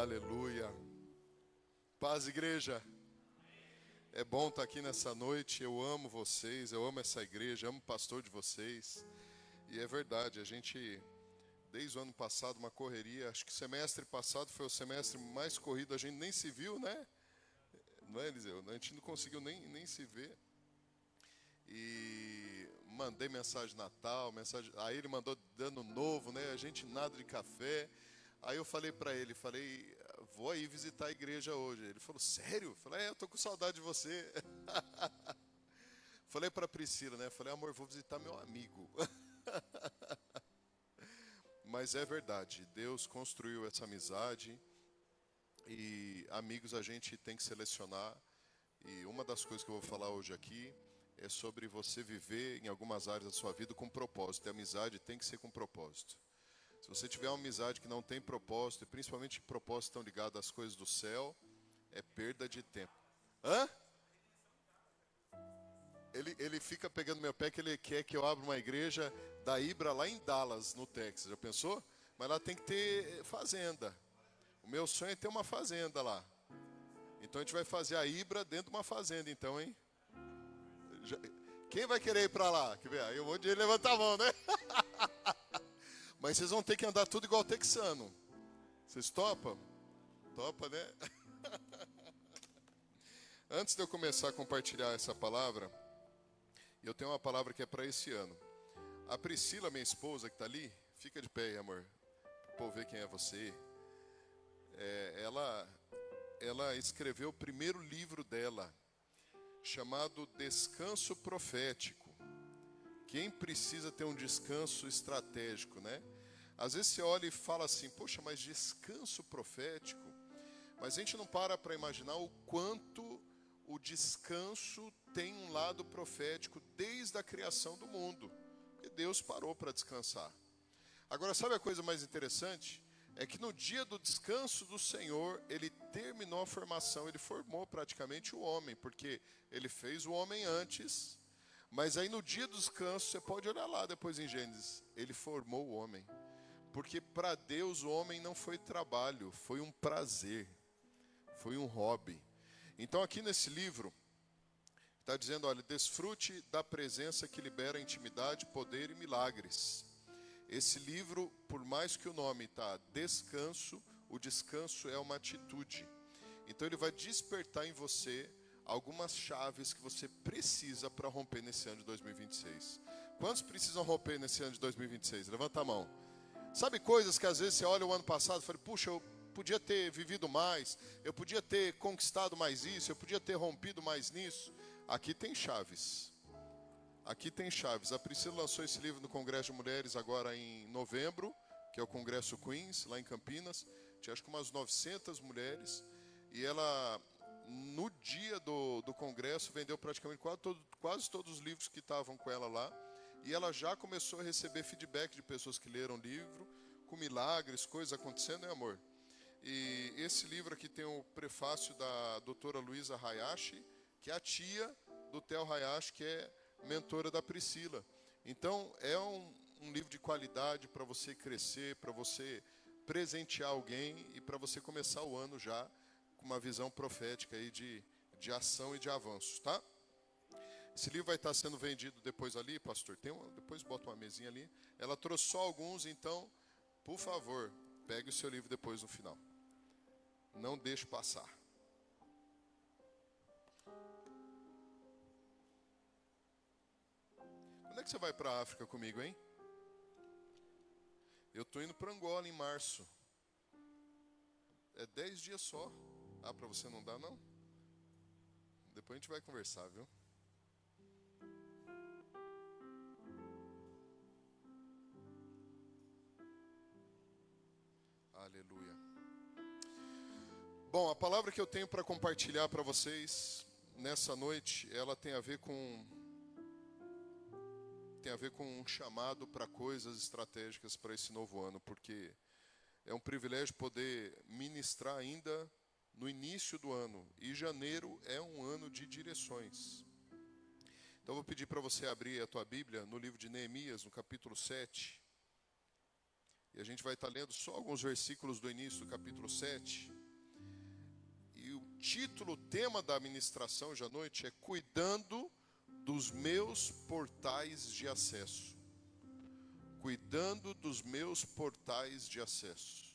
Aleluia. Paz, igreja. É bom estar aqui nessa noite. Eu amo vocês, eu amo essa igreja, amo o pastor de vocês. E é verdade, a gente, desde o ano passado, uma correria. Acho que o semestre passado foi o semestre mais corrido. A gente nem se viu, né? Não é, Eliseu? A gente não conseguiu nem se ver. E mandei mensagem de Natal, aí ele mandou de Ano Novo, né? A gente nada de café. Aí eu falei para ele, vou aí visitar a igreja hoje. Ele falou, sério? Eu falei, eu tô com saudade de você. Falei para Priscila, né? Falei, amor, vou visitar meu amigo. Mas é verdade, Deus construiu essa amizade e amigos a gente tem que selecionar. E uma das coisas que eu vou falar hoje aqui é sobre você viver em algumas áreas da sua vida com propósito. E a amizade tem que ser com propósito. Se você tiver uma amizade que não tem propósito, e principalmente propósitos estão ligados às coisas do céu, é perda de tempo. Hã? Ele fica pegando meu pé que ele quer que eu abra uma igreja da Ibra lá em Dallas, no Texas. Já pensou? Mas lá tem que ter fazenda. O meu sonho é ter uma fazenda lá. Então a gente vai fazer a Ibra dentro de uma fazenda, então, hein? Quem vai querer ir para lá? Aí um monte de gente levanta a mão, né? Mas vocês vão ter que andar tudo igual texano. Vocês topam? Topa, né? Antes de eu começar a compartilhar essa palavra, eu tenho uma palavra que é para esse ano. A Priscila, minha esposa, que está ali, fica de pé aí, amor, para o povo ver quem é você. Ela escreveu o primeiro livro dela, chamado Descanso Profético. Quem precisa ter um descanso estratégico, né? Às vezes você olha e fala assim, poxa, mas descanso profético? Mas a gente não para imaginar o quanto o descanso tem um lado profético desde a criação do mundo. Porque Deus parou para descansar. Agora, sabe a coisa mais interessante? É que no dia do descanso do Senhor, Ele terminou a formação, Ele formou praticamente o homem, porque Ele fez o homem antes. Mas aí no dia do descanso, você pode olhar lá depois em Gênesis, Ele formou o homem. Porque para Deus o homem não foi trabalho, foi um prazer, foi um hobby. Então aqui nesse livro, está dizendo, olha, desfrute da presença que libera intimidade, poder e milagres. Esse livro, por mais que o nome está descanso, o descanso é uma atitude. Então ele vai despertar em você algumas chaves que você precisa para romper nesse ano de 2026. Quantos precisam romper nesse ano de 2026? Levanta a mão. Sabe coisas que às vezes você olha o ano passado e fala, puxa, eu podia ter vivido mais, eu podia ter conquistado mais isso, eu podia ter rompido mais nisso. Aqui tem chaves. Aqui tem chaves. A Priscila lançou esse livro no Congresso de Mulheres agora em novembro, que é o Congresso Queens, lá em Campinas. Tinha acho que umas 900 mulheres. E ela, no dia do congresso, vendeu praticamente quase todos os livros que estavam com ela lá. E ela já começou a receber feedback de pessoas que leram o livro, com milagres, coisas acontecendo, né, amor? E esse livro aqui tem o prefácio da doutora Luísa Hayashi, que é a tia do Theo Hayashi, que é mentora da Priscila. Então, é um livro de qualidade para você crescer, para você presentear alguém e para você começar o ano já com uma visão profética aí de ação e de avanços, tá? Esse livro vai estar sendo vendido depois ali, pastor. Depois bota uma mesinha ali. Ela trouxe só alguns, então, por favor, pegue o seu livro depois no final. Não deixe passar. Quando é que você vai para a África comigo, hein? Eu estou indo para Angola em março. É 10 dias só. Ah, para você não dá, não? Depois a gente vai conversar, viu? Aleluia. Bom, a palavra que eu tenho para compartilhar para vocês nessa noite, ela tem a ver com um chamado para coisas estratégicas para esse novo ano, porque é um privilégio poder ministrar ainda no início do ano, e janeiro é um ano de direções. Então eu vou pedir para você abrir a tua Bíblia no livro de Neemias, no capítulo 7. E a gente vai estar lendo só alguns versículos do início do capítulo 7. E o título, o tema da ministração hoje à noite é Cuidando dos meus portais de acesso. Cuidando dos meus portais de acesso.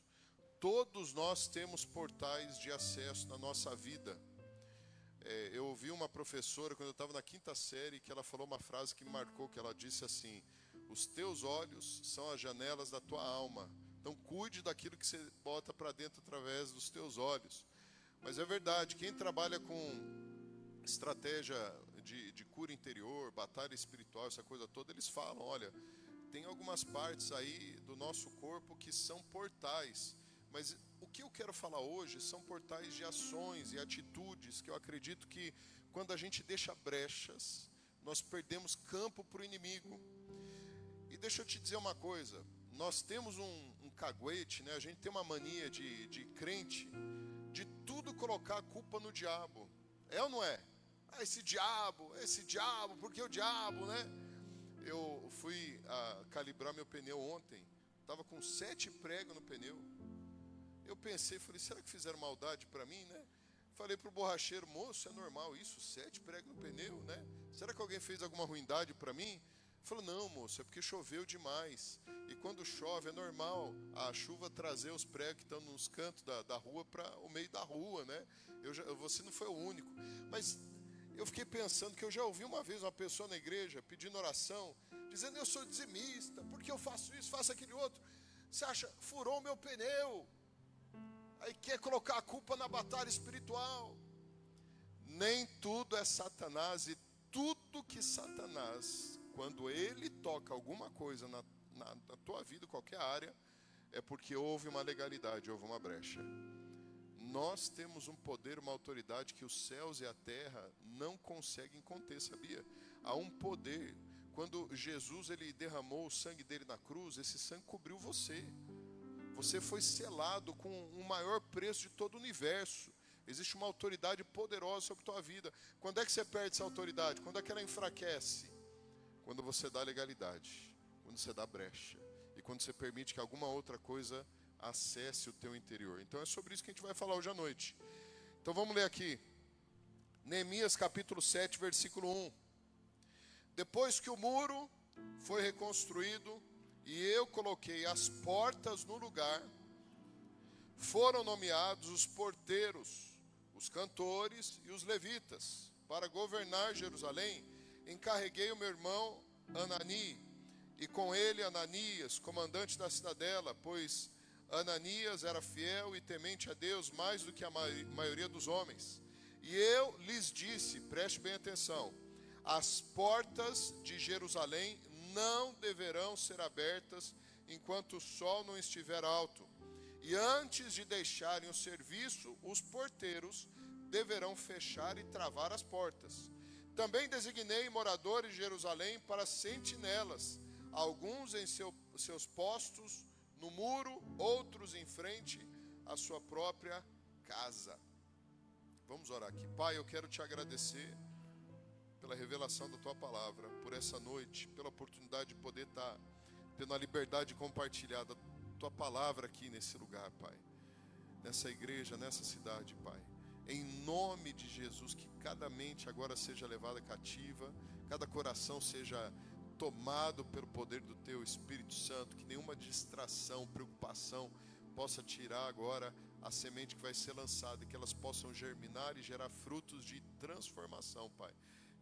Todos nós temos portais de acesso na nossa vida. Eu ouvi uma professora, quando eu estava na 5ª série, que ela falou uma frase que me marcou, que ela disse assim: os teus olhos são as janelas da tua alma. Então cuide daquilo que você bota para dentro através dos teus olhos. Mas é verdade, quem trabalha com estratégia de cura interior, batalha espiritual, essa coisa toda, eles falam, olha, tem algumas partes aí do nosso corpo que são portais. Mas o que eu quero falar hoje são portais de ações e atitudes que eu acredito que quando a gente deixa brechas, nós perdemos campo para o inimigo. E deixa eu te dizer uma coisa, nós temos um caguete, né? A gente tem uma mania de crente, de tudo colocar a culpa no diabo. É ou não é? Esse diabo, porque o diabo, né? Eu fui calibrar meu pneu ontem, estava com 7 pregos no pneu. Eu pensei, falei, será que fizeram maldade para mim, né? Falei pro borracheiro, moço, é normal isso, 7 pregos no pneu, né? Será que alguém fez alguma ruindade para mim? Ele falou, não, moço, é porque choveu demais. E quando chove é normal a chuva trazer os pregos que estão nos cantos da rua para o meio da rua, né? Você não foi o único. Mas eu fiquei pensando que eu já ouvi uma vez uma pessoa na igreja pedindo oração, dizendo, eu sou dizimista, porque eu faço isso, faço aquele outro. Você acha, furou o meu pneu. Aí quer colocar a culpa na batalha espiritual. Nem tudo é Satanás, e tudo que Satanás, quando ele toca alguma coisa na tua vida, qualquer área, é porque houve uma legalidade, houve uma brecha. Nós temos um poder, uma autoridade que os céus e a terra não conseguem conter, sabia? Há um poder. Quando Jesus ele derramou o sangue dele na cruz, esse sangue cobriu você. Você foi selado com o maior preço de todo o universo. Existe uma autoridade poderosa sobre a tua vida. Quando é que você perde essa autoridade? Quando é que ela enfraquece? Quando você dá legalidade, quando você dá brecha. E quando você permite que alguma outra coisa acesse o teu interior. Então é sobre isso que a gente vai falar hoje à noite. Então vamos ler aqui. Neemias capítulo 7, versículo 1. Depois que o muro foi reconstruído, e eu coloquei as portas no lugar, foram nomeados os porteiros, os cantores e os levitas. Para governar Jerusalém, encarreguei o meu irmão Anani, e com ele Ananias, comandante da cidadela, pois Ananias era fiel e temente a Deus mais do que a maioria dos homens. E eu lhes disse, preste bem atenção, as portas de Jerusalém não deverão ser abertas enquanto o sol não estiver alto. E antes de deixarem o serviço, os porteiros deverão fechar e travar as portas. Também designei moradores de Jerusalém para sentinelas, alguns em seus postos no muro, outros em frente à sua própria casa. Vamos orar aqui. Pai, eu quero te agradecer pela revelação da tua palavra, por essa noite, pela oportunidade de poder estar tendo a liberdade de compartilhar da tua palavra aqui nesse lugar, Pai, nessa igreja, nessa cidade, Pai. Em nome de Jesus, que cada mente agora seja levada cativa, cada coração seja tomado pelo poder do teu Espírito Santo, que nenhuma distração, preocupação possa tirar agora a semente que vai ser lançada, e que elas possam germinar e gerar frutos de transformação, Pai.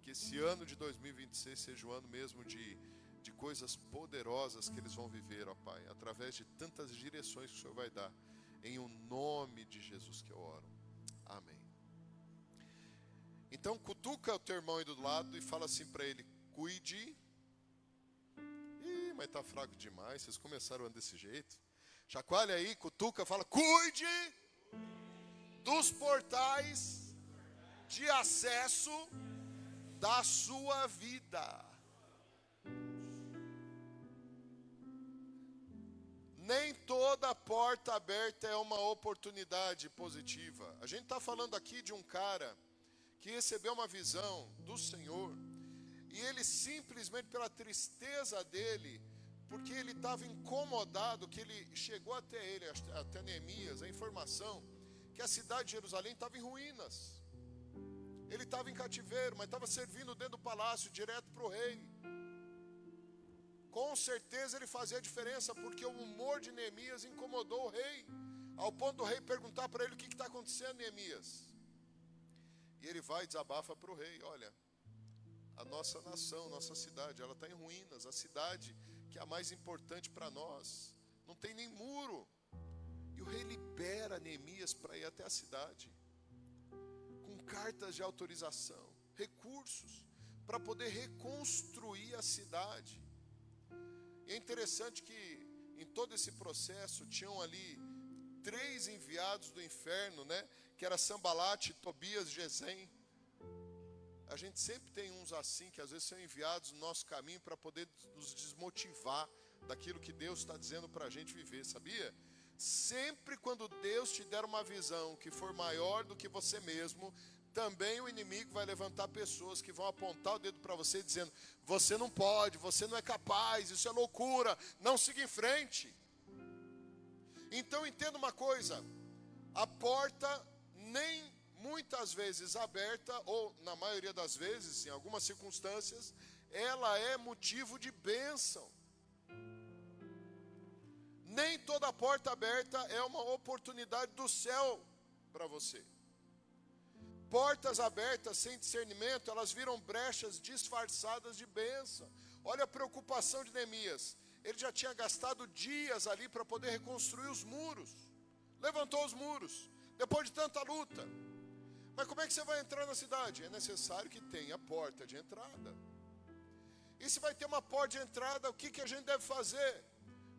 Que esse ano de 2026 seja o ano mesmo de coisas poderosas que eles vão viver, ó Pai, através de tantas direções que o Senhor vai dar. Em o nome de Jesus que eu oro. Amém. Então cutuca o teu irmão aí do lado e fala assim para ele, cuide. Ih, mas tá fraco demais, vocês começaram desse jeito. Chacoalha aí, cutuca, fala, cuide dos portais de acesso da sua vida. Nem toda porta aberta é uma oportunidade positiva. A gente está falando aqui de um cara que recebeu uma visão do Senhor, e ele simplesmente pela tristeza dele porque ele estava incomodado, que ele chegou até ele, até Neemias, a informação que a cidade de Jerusalém estava em ruínas. Ele estava em cativeiro, mas estava servindo dentro do palácio, direto para o rei. Com certeza ele fazia a diferença, porque o humor de Neemias incomodou o rei, ao ponto do rei perguntar para ele: o que está acontecendo, Neemias? E ele vai e desabafa para o rei: olha, a nossa nação, nossa cidade, ela está em ruínas. A cidade que é a mais importante para nós, não tem nem muro. E o rei libera Neemias para ir até a cidade, com cartas de autorização, recursos, para poder reconstruir a cidade. E é interessante que em todo esse processo tinham ali 3 enviados do inferno, né? Que era Sambalate, Tobias e Gesem. A gente sempre tem uns assim, que às vezes são enviados no nosso caminho para poder nos desmotivar daquilo que Deus está dizendo para a gente viver, sabia? Sempre quando Deus te der uma visão que for maior do que você mesmo, também o inimigo vai levantar pessoas que vão apontar o dedo para você dizendo: você não pode, você não é capaz, isso é loucura, não siga em frente. Então entenda uma coisa: a porta nem muitas vezes aberta, ou na maioria das vezes, em algumas circunstâncias, ela é motivo de bênção. Nem toda porta aberta é uma oportunidade do céu para você. Portas abertas sem discernimento, elas viram brechas disfarçadas de bênção. Olha a preocupação de Neemias. Ele já tinha gastado dias ali para poder reconstruir os muros. Levantou os muros, depois de tanta luta. Mas como é que você vai entrar na cidade? É necessário que tenha porta de entrada. E se vai ter uma porta de entrada, o que a gente deve fazer?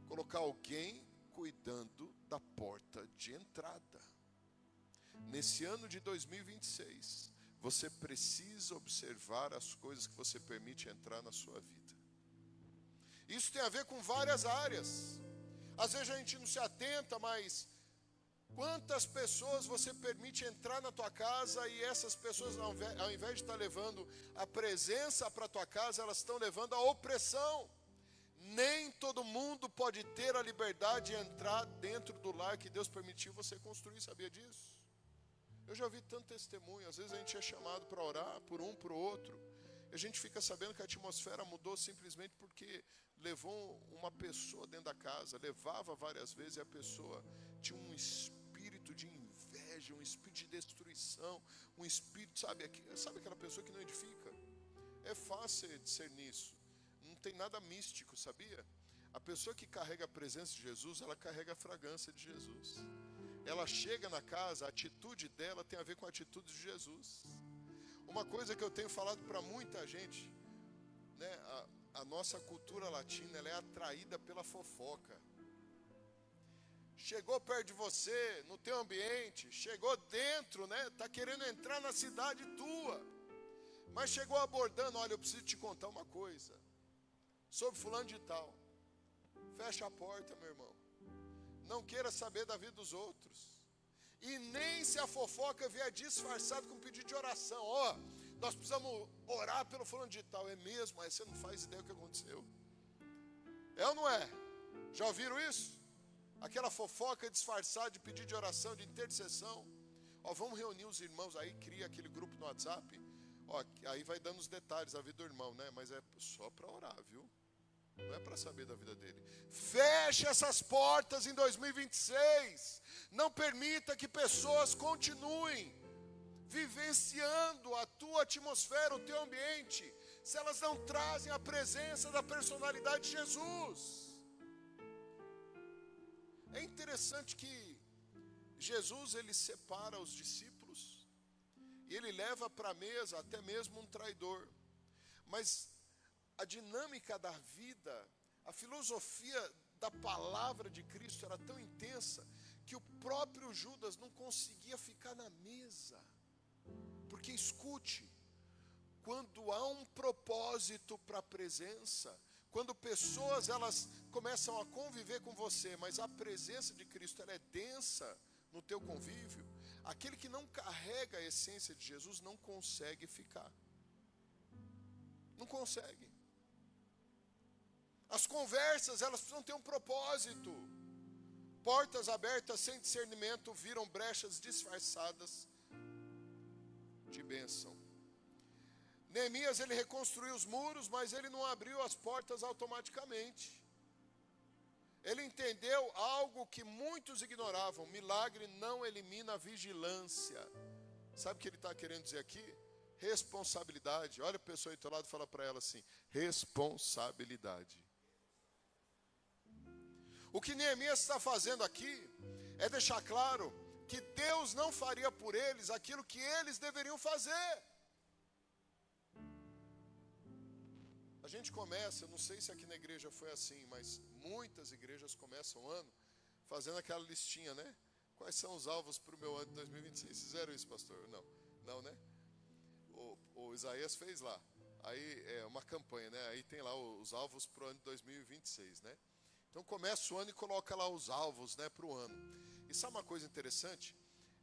Colocar alguém cuidando da porta de entrada. Nesse ano de 2026, você precisa observar as coisas que você permite entrar na sua vida. Isso tem a ver com várias áreas. Às vezes a gente não se atenta, mas quantas pessoas você permite entrar na tua casa e essas pessoas, ao invés de estar levando a presença para a tua casa, elas estão levando a opressão. Nem todo mundo pode ter a liberdade de entrar dentro do lar que Deus permitiu você construir, sabia disso? Eu já ouvi tanto testemunho. Às vezes a gente é chamado para orar por um, por outro, e a gente fica sabendo que a atmosfera mudou simplesmente porque levou uma pessoa dentro da casa, levava várias vezes, e a pessoa tinha um espírito de inveja, um espírito de destruição, um espírito, sabe aquela pessoa que não edifica? É fácil discernir isso. Não tem nada místico, sabia? A pessoa que carrega a presença de Jesus, ela carrega a fragrância de Jesus. Ela chega na casa, a atitude dela tem a ver com a atitude de Jesus. Uma coisa que eu tenho falado para muita gente, né, a nossa cultura latina, ela é atraída pela fofoca. Chegou perto de você, no teu ambiente, chegou dentro, né, tá querendo entrar na cidade tua, mas chegou abordando: olha, eu preciso te contar uma coisa sobre fulano de tal. Fecha a porta, meu irmão. Não queira saber da vida dos outros. E nem se a fofoca vier disfarçado com pedido de oração. Ó, nós precisamos orar pelo fulano de tal. É mesmo? Mas você não faz ideia do que aconteceu. É ou não é? Já ouviram isso? Aquela fofoca disfarçada de pedido de oração, de intercessão. Ó, vamos reunir os irmãos aí, cria aquele grupo no WhatsApp. Ó, aí vai dando os detalhes da vida do irmão, né? Mas é só para orar, viu? Não é para saber da vida dele. Feche essas portas em 2026. Não permita que pessoas continuem vivenciando a tua atmosfera, o teu ambiente, se elas não trazem a presença da personalidade de Jesus. É interessante que Jesus, ele separa os discípulos e ele leva para a mesa até mesmo um traidor. Mas a dinâmica da vida, a filosofia da palavra de Cristo era tão intensa que o próprio Judas não conseguia ficar na mesa. Porque escute, quando há um propósito para a presença, quando pessoas elas começam a conviver com você, mas a presença de Cristo ela é densa no teu convívio, aquele que não carrega a essência de Jesus não consegue ficar. Não consegue. As conversas, elas precisam ter um propósito. Portas abertas sem discernimento viram brechas disfarçadas de bênção. Neemias, ele reconstruiu os muros, mas ele não abriu as portas automaticamente. Ele entendeu algo que muitos ignoravam: milagre não elimina a vigilância. Sabe o que ele está querendo dizer aqui? Responsabilidade. Olha a pessoa aí do teu lado e fala para ela assim: responsabilidade. O que Neemias está fazendo aqui é deixar claro que Deus não faria por eles aquilo que eles deveriam fazer. A gente começa, eu não sei se aqui na igreja foi assim, mas muitas igrejas começam o ano fazendo aquela listinha, né? Quais são os alvos para o meu ano de 2026? Vocês fizeram isso, pastor? Não, né? O Isaías fez lá. Aí é uma campanha, né? Aí tem lá os alvos para o ano de 2026, né? Então começa o ano e coloca lá os alvos, né, para o ano. E sabe uma coisa interessante?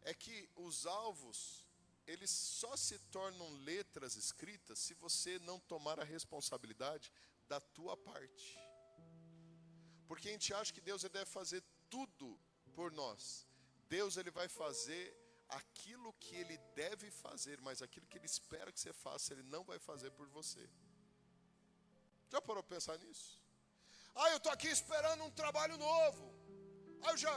É que os alvos, eles só se tornam letras escritas se você não tomar a responsabilidade da tua parte. Porque a gente acha que Deus ele deve fazer tudo por nós. Deus ele vai fazer aquilo que ele deve fazer, mas aquilo que ele espera que você faça, ele não vai fazer por você. Já parou para pensar nisso? Eu estou aqui esperando um trabalho novo. Eu já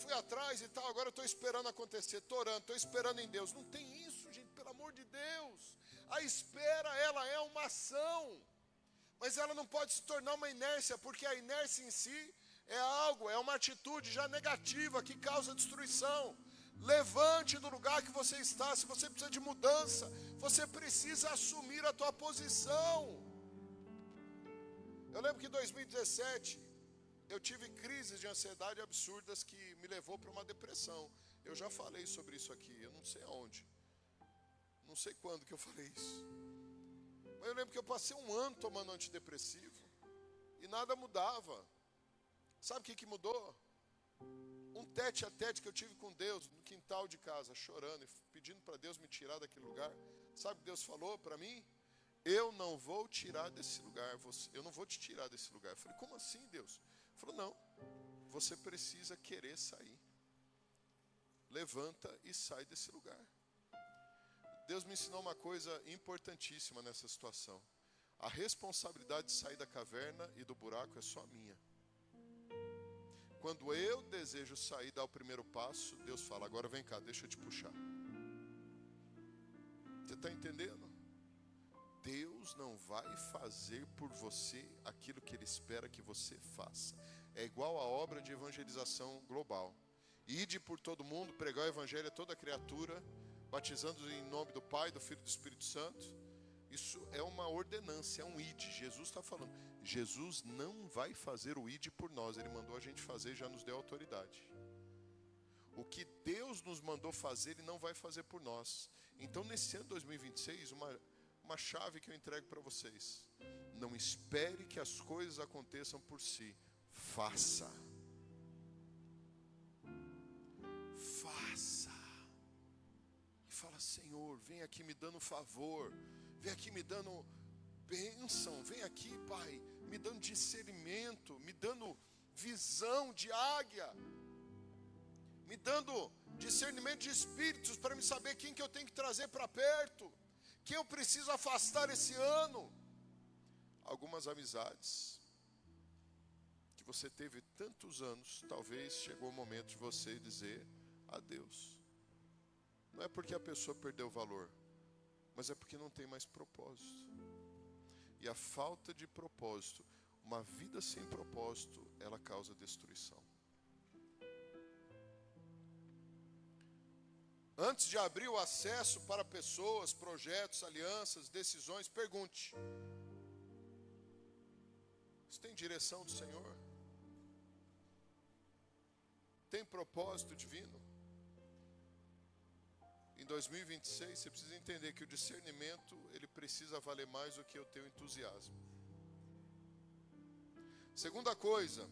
fui atrás e tal, agora eu estou esperando acontecer, estou orando, estou esperando em Deus. Não tem isso, gente, pelo amor de Deus. A espera, ela é uma ação, mas ela não pode se tornar uma inércia, porque a inércia em si é algo, é uma atitude já negativa que causa destruição. Levante do lugar que você está. Se você precisa de mudança, você precisa assumir a tua posição. Eu lembro que em 2017, eu tive crises de ansiedade absurdas que me levou para uma depressão. Eu já falei sobre isso aqui, eu não sei aonde. Não sei quando que eu falei isso. Mas eu lembro que eu passei um ano tomando antidepressivo e nada mudava. Sabe o que mudou? Um tete a tete que eu tive com Deus no quintal de casa, chorando e pedindo para Deus me tirar daquele lugar. Sabe o que Deus falou para mim? Eu não vou tirar desse lugar, eu não vou te tirar desse lugar. Eu falei, como assim, Deus? Ele falou, não, você precisa querer sair. Levanta e sai desse lugar. Deus me ensinou uma coisa importantíssima nessa situação. A responsabilidade de sair da caverna e do buraco é só minha. Quando eu desejo sair, dar o primeiro passo, Deus fala, agora vem cá, deixa eu te puxar. Você está entendendo? Deus não vai fazer por você aquilo que Ele espera que você faça. É igual a obra de evangelização global. Ide por todo mundo, pregar o evangelho a toda criatura, batizando em nome do Pai, do Filho e do Espírito Santo. Isso é uma ordenança, é um ide. Jesus está falando. Jesus não vai fazer o ide por nós. Ele mandou a gente fazer e já nos deu autoridade. O que Deus nos mandou fazer, Ele não vai fazer por nós. Então, nesse ano de 2026, uma chave que eu entrego para vocês: não espere que as coisas aconteçam por si, faça. E fala, Senhor, vem aqui me dando favor, vem aqui me dando bênção, vem aqui, Pai, me dando discernimento, me dando visão de águia, me dando discernimento de espíritos para me saber quem que eu tenho que trazer para perto, quem eu preciso afastar esse ano. Algumas amizades que você teve tantos anos, talvez chegou o momento de você dizer adeus. Não é porque a pessoa perdeu valor, mas é porque não tem mais propósito. E a falta de propósito, uma vida sem propósito, ela causa destruição. Antes de abrir o acesso para pessoas, projetos, alianças, decisões, pergunte: você tem direção do Senhor? Tem propósito divino? Em 2026, você precisa entender que o discernimento, ele precisa valer mais do que o teu entusiasmo. Segunda coisa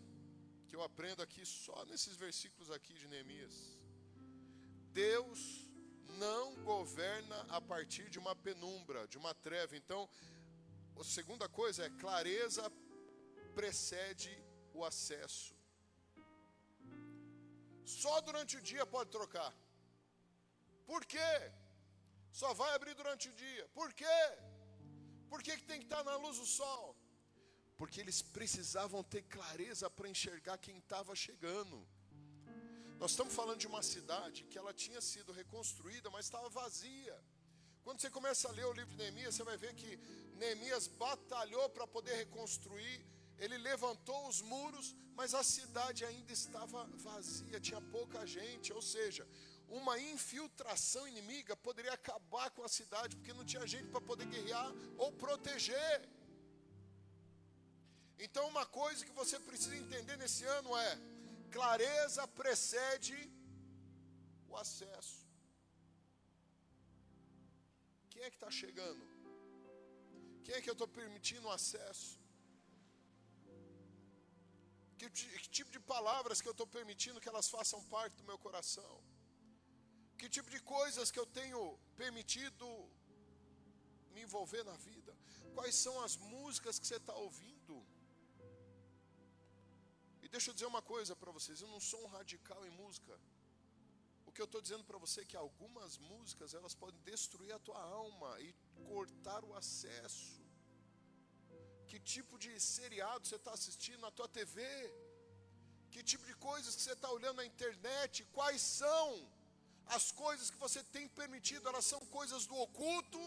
que eu aprendo aqui, só nesses versículos aqui de Neemias: Deus não governa a partir de uma penumbra, de uma treva. Então, a segunda coisa é clareza precede o acesso. Só durante o dia pode trocar. Por quê? Só vai abrir durante o dia. Por quê? Por que tem que estar na luz do sol? Porque eles precisavam ter clareza para enxergar quem estava chegando. Nós estamos falando de uma cidade que ela tinha sido reconstruída, mas estava vazia. Quando você começa a ler o livro de Neemias, você vai ver que Neemias batalhou para poder reconstruir. Ele levantou os muros, mas a cidade ainda estava vazia, tinha pouca gente. Ou seja, uma infiltração inimiga poderia acabar com a cidade, porque não tinha gente para poder guerrear ou proteger. Então, uma coisa que você precisa entender nesse ano é: clareza precede o acesso. Quem é que está chegando? Quem é que eu estou permitindo o acesso? Que tipo de palavras que eu estou permitindo que elas façam parte do meu coração? Que tipo de coisas que eu tenho permitido me envolver na vida? Quais são as músicas que você está ouvindo? E deixa eu dizer uma coisa para vocês, eu não sou um radical em música. O que eu estou dizendo para você é que algumas músicas, elas podem destruir a tua alma e cortar o acesso. Que tipo de seriado você está assistindo na tua TV? Que tipo de coisas que você está olhando na internet? Quais são as coisas que você tem permitido? Elas são coisas do oculto?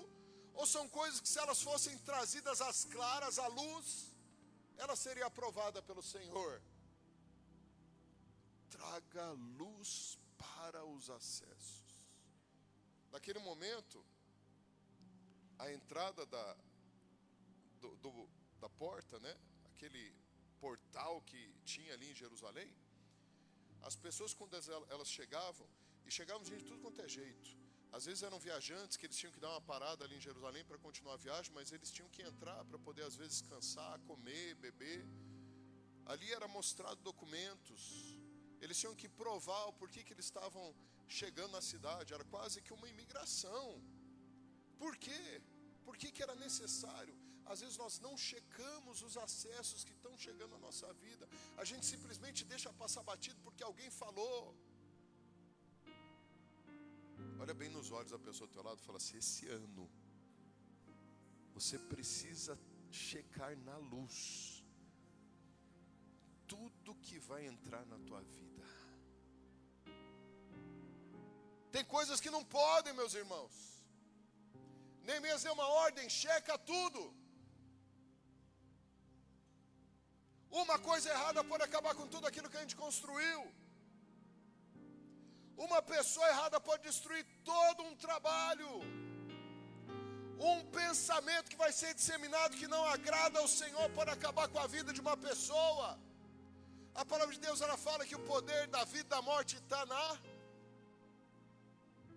Ou são coisas que, se elas fossem trazidas às claras, à luz, ela seria aprovada pelo Senhor? Traga luz para os acessos. Naquele momento, a entrada da porta, né? Aquele portal que tinha ali em Jerusalém, as pessoas, quando elas chegavam, e chegavam gente de tudo quanto é jeito. Às vezes eram viajantes que eles tinham que dar uma parada ali em Jerusalém para continuar a viagem, mas eles tinham que entrar para poder às vezes descansar, comer, beber. Ali era mostrado documentos. Eles tinham que provar o porquê que eles estavam chegando na cidade. Era quase que uma imigração. Por quê? Por que era necessário? Às vezes nós não checamos os acessos que estão chegando na nossa vida. A gente simplesmente deixa passar batido porque alguém falou. Olha bem nos olhos da pessoa do teu lado e fala assim: esse ano você precisa checar na luz tudo que vai entrar na tua vida. Tem coisas que não podem, meus irmãos. Neemias deu uma ordem: checa tudo. Uma coisa errada pode acabar com tudo aquilo que a gente construiu. Uma pessoa errada pode destruir todo um trabalho. Um pensamento que vai ser disseminado que não agrada ao Senhor pode acabar com a vida de uma pessoa. A palavra de Deus, ela fala que o poder da vida e da morte está na...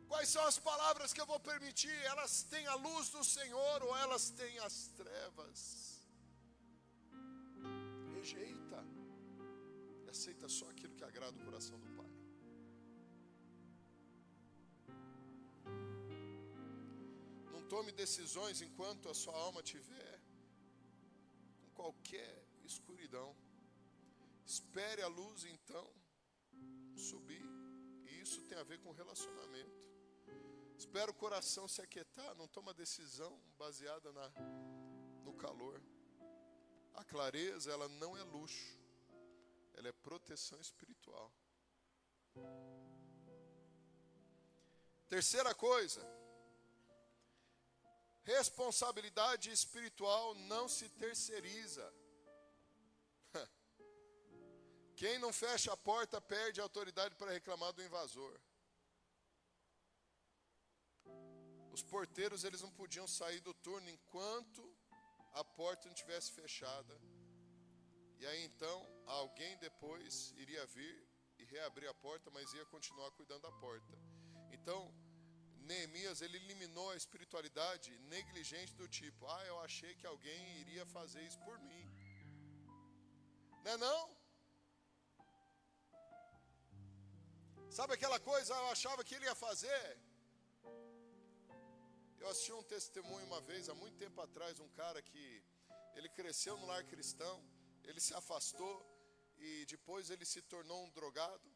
Quais são as palavras que eu vou permitir? Elas têm a luz do Senhor ou elas têm as trevas? Rejeita e aceita só aquilo que agrada o coração do Pai. Não tome decisões enquanto a sua alma estiver com qualquer escuridão. Espere a luz então subir. E isso tem a ver com relacionamento. Espera o coração se aquietar. Não toma decisão baseada no calor. A clareza, ela não é luxo. Ela é proteção espiritual. Terceira coisa. Responsabilidade espiritual não se terceiriza. Quem não fecha a porta perde a autoridade para reclamar do invasor. Os porteiros, eles não podiam sair do turno enquanto a porta não estivesse fechada. E aí então, alguém depois iria vir e reabrir a porta, mas ia continuar cuidando da porta. Então, Neemias, ele eliminou a espiritualidade negligente do tipo: eu achei que alguém iria fazer isso por mim. Não é não? Sabe aquela coisa, eu achava que ele ia fazer? Eu assisti um testemunho uma vez, há muito tempo atrás, um cara que ele cresceu no lar cristão, ele se afastou e depois ele se tornou um drogado.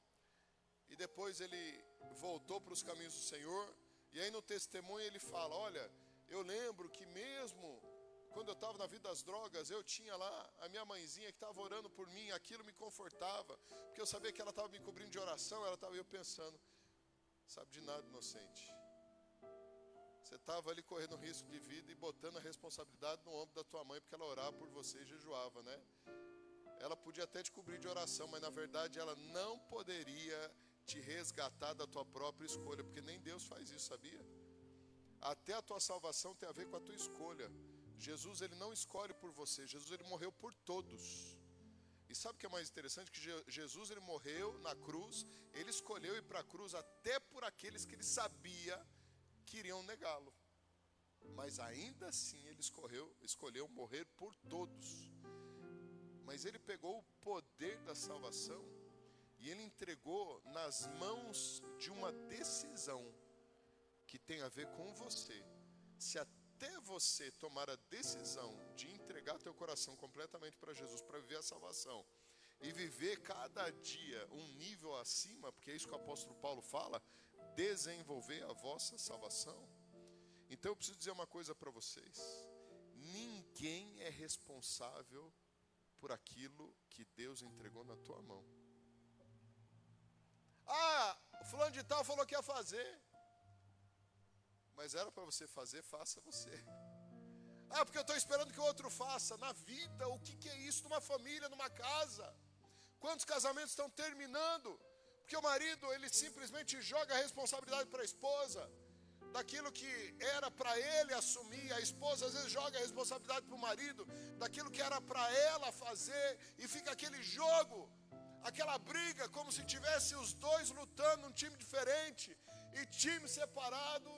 E depois ele voltou para os caminhos do Senhor. E aí no testemunho ele fala, olha, eu lembro que mesmo quando eu estava na vida das drogas, eu tinha lá a minha mãezinha que estava orando por mim, aquilo me confortava, porque eu sabia que ela estava me cobrindo de oração, ela estava eu pensando, sabe de nada, inocente. Você estava ali correndo risco de vida e botando a responsabilidade no ombro da tua mãe, porque ela orava por você e jejuava, né? Ela podia até te cobrir de oração, mas na verdade ela não poderia te resgatar da tua própria escolha, porque nem Deus faz isso, sabia? Até a tua salvação tem a ver com a tua escolha. Jesus, ele não escolhe por você, Jesus, ele morreu por todos. E sabe o que é mais interessante? Que Jesus, ele morreu na cruz, ele escolheu ir para a cruz até por aqueles que ele sabia que iriam negá-lo. Mas ainda assim ele escolheu morrer por todos. Mas ele pegou o poder da salvação e ele entregou nas mãos de uma decisão que tem a ver com você. Se até você tomar a decisão de entregar teu coração completamente para Jesus, para viver a salvação, e viver cada dia um nível acima, porque é isso que o apóstolo Paulo fala, desenvolver a vossa salvação. Então eu preciso dizer uma coisa para vocês: ninguém é responsável por aquilo que Deus entregou na tua mão. Ah, o fulano de tal falou que ia fazer. Mas era para você fazer, faça você. Ah, porque eu estou esperando que o outro faça. Na vida, o que é isso numa família, numa casa? Quantos casamentos estão terminando? Porque o marido, ele simplesmente joga a responsabilidade para a esposa. Daquilo que era para ele assumir, a esposa às vezes joga a responsabilidade para o marido, daquilo que era para ela fazer, e fica aquele jogo, aquela briga, como se tivesse os dois lutando num time diferente, e time separado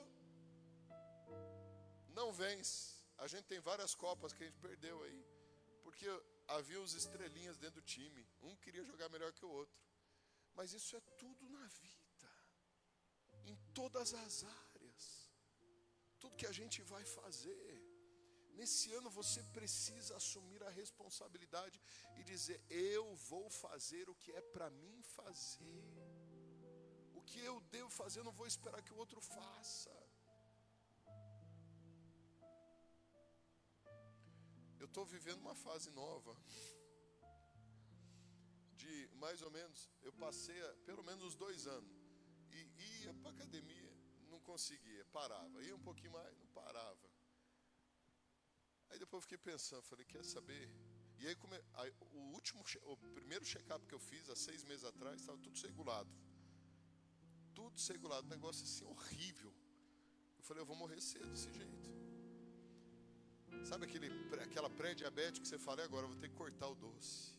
não vence. A gente tem várias copas que a gente perdeu aí, porque havia os estrelinhas dentro do time, um queria jogar melhor que o outro. Mas isso é tudo na vida, em todas as áreas, tudo que a gente vai fazer. Nesse ano você precisa assumir a responsabilidade e dizer: eu vou fazer o que é para mim fazer. O que eu devo fazer, eu não vou esperar que o outro faça. Eu estou vivendo uma fase nova, de mais ou menos, eu passei pelo menos uns 2 anos, e ia para a academia, não conseguia, parava, ia um pouquinho mais, não parava. Aí depois eu fiquei pensando, falei, quer saber? E aí, o primeiro check-up que eu fiz há 6 meses atrás, estava tudo segurado. Tudo segurado, um negócio assim horrível. Eu falei, eu vou morrer cedo desse jeito. Sabe aquela pré-diabetes que você fala, agora eu vou ter que cortar o doce.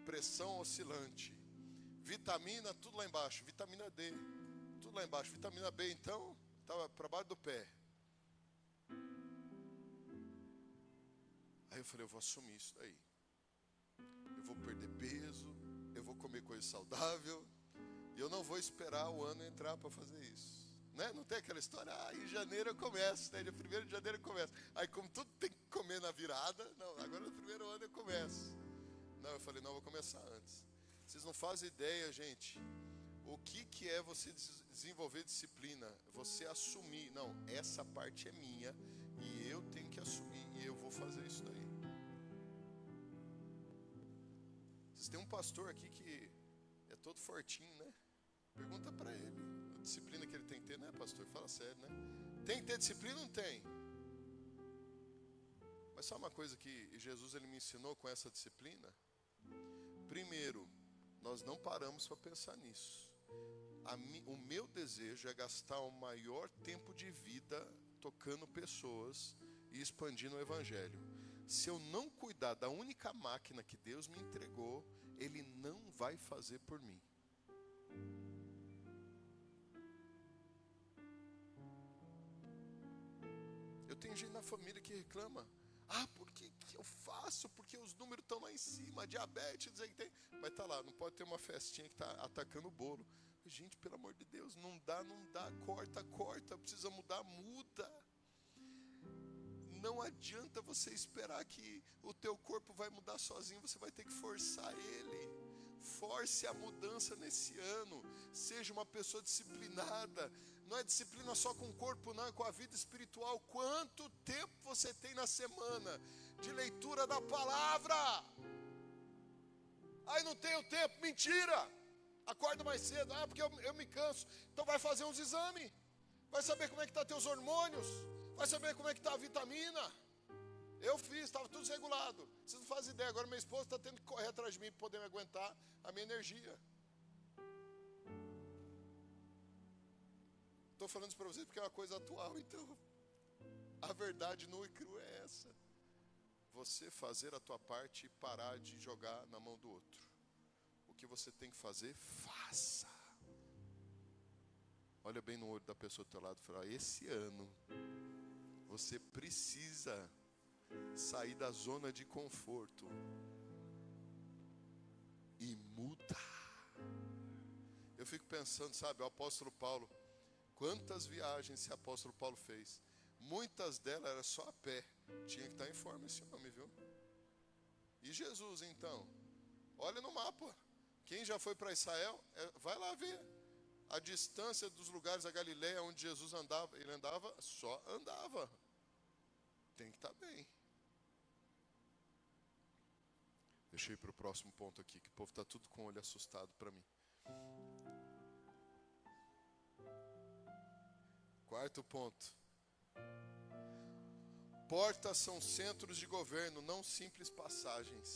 Pressão oscilante. Vitamina, tudo lá embaixo. Vitamina D, tudo lá embaixo. Vitamina B, então, estava para baixo do pé. Aí eu falei, eu vou assumir isso daí. Eu vou perder peso, eu vou comer coisa saudável, e eu não vou esperar o ano entrar para fazer isso. Né? Não tem aquela história, em janeiro eu começo, né? Dia 1º de janeiro eu começo. Aí como tudo tem que comer na virada, não, agora no primeiro ano eu começo. Não, eu falei, não, eu vou começar antes. Vocês não fazem ideia, gente, o que é você desenvolver disciplina, você assumir, não, essa parte é minha, e eu tenho que assumir, e eu vou fazer isso daí. Vocês têm um pastor aqui que é todo fortinho, né? Pergunta para ele, a disciplina que ele tem que ter, né, pastor? Fala sério, né? Tem que ter disciplina ou não tem? Mas sabe uma coisa que Jesus ele me ensinou com essa disciplina? Primeiro, nós não paramos para pensar nisso. O meu desejo é gastar o maior tempo de vida tocando pessoas e expandindo o evangelho. Se eu não cuidar da única máquina que Deus me entregou, Ele não vai fazer por mim. Eu tenho gente na família que reclama. Por que eu faço? Porque os números estão lá em cima, diabetes, tem. Mas tá lá, não pode ter uma festinha que está atacando o bolo. Gente, pelo amor de Deus, não dá, corta, precisa mudar, muda. Não adianta você esperar que o teu corpo vai mudar sozinho, você vai ter que forçar ele. Force a mudança nesse ano. Seja uma pessoa disciplinada. Não é disciplina só com o corpo, não, é com a vida espiritual. Quanto tempo você tem na semana de leitura da palavra? Aí não tenho tempo, mentira! Acorda mais cedo, porque eu me canso. Então vai fazer uns exames. Vai saber como é que estão teus hormônios. Vai saber como é que está a vitamina. Eu fiz, estava tudo desregulado. Vocês não fazem ideia, agora minha esposa está tendo que correr atrás de mim para poder me aguentar a minha energia. Estou falando isso para vocês porque é uma coisa atual, então. A verdade nua e crua é essa. Você fazer a tua parte e parar de jogar na mão do outro. O que você tem que fazer, faça. Olha bem no olho da pessoa do teu lado e fala, esse ano, você precisa sair da zona de conforto e muda. Eu fico pensando, sabe, o apóstolo Paulo, quantas viagens esse apóstolo Paulo fez? Muitas delas eram só a pé. Tinha que estar em forma esse homem, viu? E Jesus, então? Olha no mapa. Quem já foi para Israel, vai lá ver. A distância dos lugares da Galileia onde Jesus andava, ele andava, só andava. Tem que estar bem. Deixa eu ir para o próximo ponto aqui, que o povo está tudo com o olho assustado para mim. Quarto ponto. Portas são centros de governo, não simples passagens.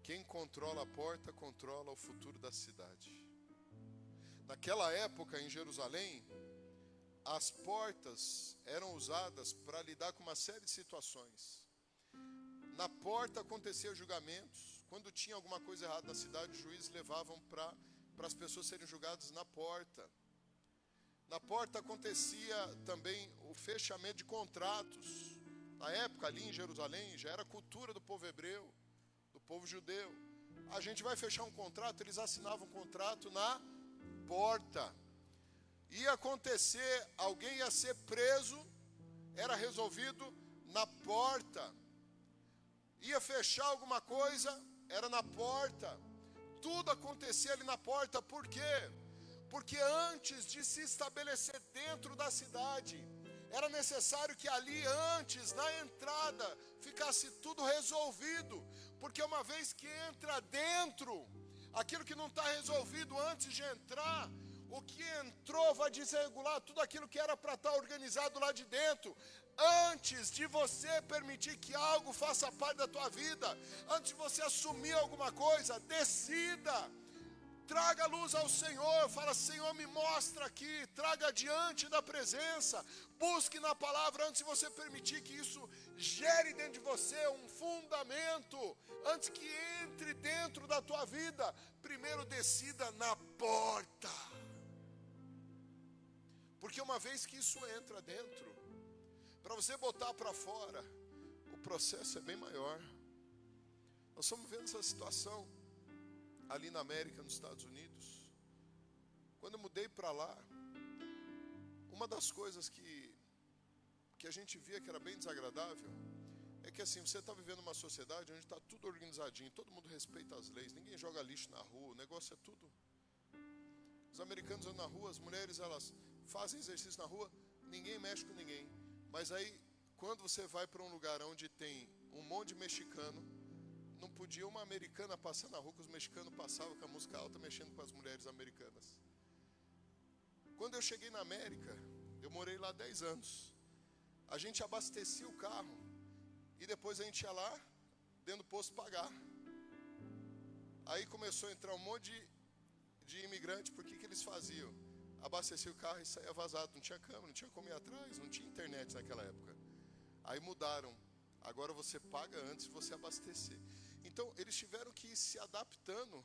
Quem controla a porta, controla o futuro da cidade. Naquela época, em Jerusalém, as portas eram usadas para lidar com uma série de situações. Na porta aconteciam julgamentos. Quando tinha alguma coisa errada na cidade, os juízes levavam para as pessoas serem julgadas na porta. Na porta acontecia também o fechamento de contratos. Na época, ali em Jerusalém, já era cultura do povo hebreu, do povo judeu. A gente vai fechar um contrato, eles assinavam um contrato na porta. Ia acontecer, alguém ia ser preso, era resolvido na porta. Ia fechar alguma coisa, era na porta. Tudo acontecia ali na porta, por quê? Porque antes de se estabelecer dentro da cidade, era necessário que ali antes, na entrada, ficasse tudo resolvido. Porque uma vez que entra dentro, aquilo que não está resolvido antes de entrar, o que entrou vai desregular tudo aquilo que era para estar organizado lá de dentro. Antes de você permitir que algo faça parte da tua vida, antes de você assumir alguma coisa, decida. Traga luz ao Senhor, fala, Senhor, me mostra aqui, traga diante da presença, busque na palavra antes de você permitir que isso gere dentro de você um fundamento, antes que entre dentro da tua vida, primeiro decida na porta. Porque uma vez que isso entra dentro, para você botar para fora, o processo é bem maior. Nós estamos vendo essa situação ali na América, nos Estados Unidos. Quando eu mudei para lá, uma das coisas que a gente via que era bem desagradável, é que assim, você está vivendo uma sociedade onde está tudo organizadinho, todo mundo respeita as leis, ninguém joga lixo na rua, o negócio é tudo. Os americanos andam na rua, as mulheres elas fazem exercício na rua, ninguém mexe com ninguém. Mas aí, quando você vai para um lugar onde tem um monte de mexicano, não podia uma americana passar na rua, que os mexicanos passavam com a música alta, mexendo com as mulheres americanas. Quando eu cheguei na América, eu morei lá 10 anos. A gente abastecia o carro, e depois a gente ia lá, dentro do posto, pagar. Aí começou a entrar um monte de imigrante, por que eles faziam? Abastecia o carro e saía vazado, não tinha câmera, não tinha como ir atrás, não tinha internet naquela época. Aí mudaram. Agora você paga antes de você abastecer. Então, eles tiveram que ir se adaptando